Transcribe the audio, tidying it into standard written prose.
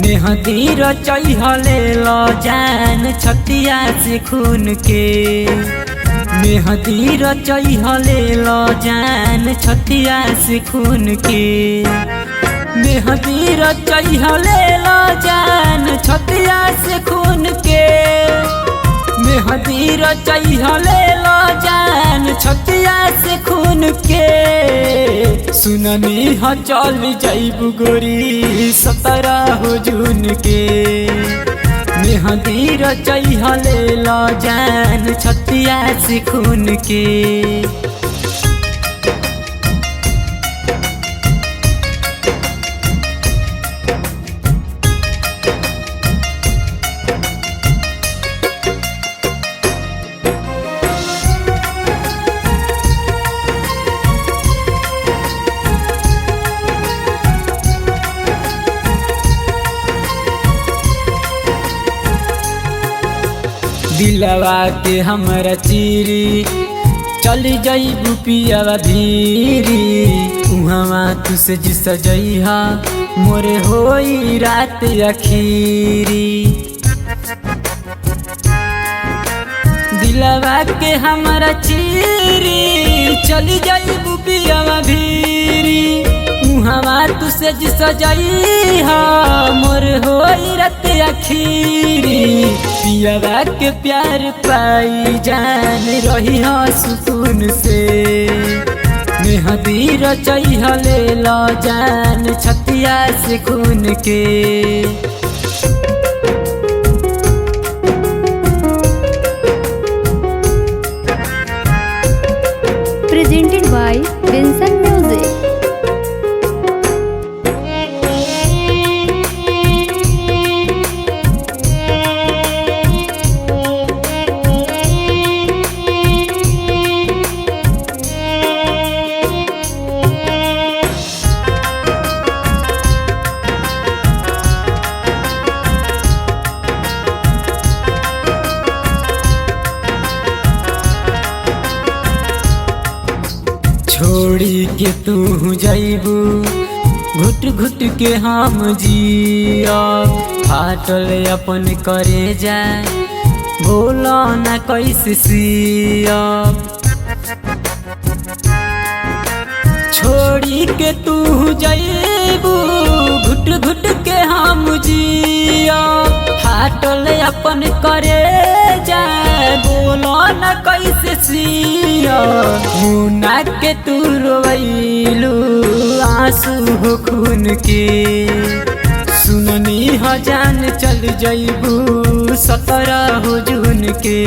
मेहदी रचैहले लो जान छतिया से खून के। मेहदी रचैहले लो जान छतिया से खून के। मेहदी रचैहले लो जान छतिया से खून के। मेहदी रचैहले लो जान छतिया से खून के। सुननी ह चल जाइबू गोरी 17 जून के। मेहदी रचैहले लो जान छतिया से खून के। दिलवा के हमरा चीरी चली जाइबू पियावा धीरी। उहवा तू से सजैहा मोरे होई रात अखीरी। दिलवा के हमरा चीरी चली जाइबू पियावा धीरी। उहवा तू से सजैहा मोरे होई रात अखीरी। पियावा के प्यार पाई जान रही हो सुकून से। मेहदी रचैहले लो जान छतिया से खून के। Presented by Vincent Music. छोड़ी के तू जाइबू घुट घुट के हम जिया। फाटल अपन करे जा बोला न कैसे सिया। छोड़ी के तू जाइबू घुट घुट के हम जिया। फाटल अपन करे जा बोला न कैसे सिया। मुना के तू रोइलू आंसू हो खून के। सुननी ह जान चल जाइबू 17 जून के।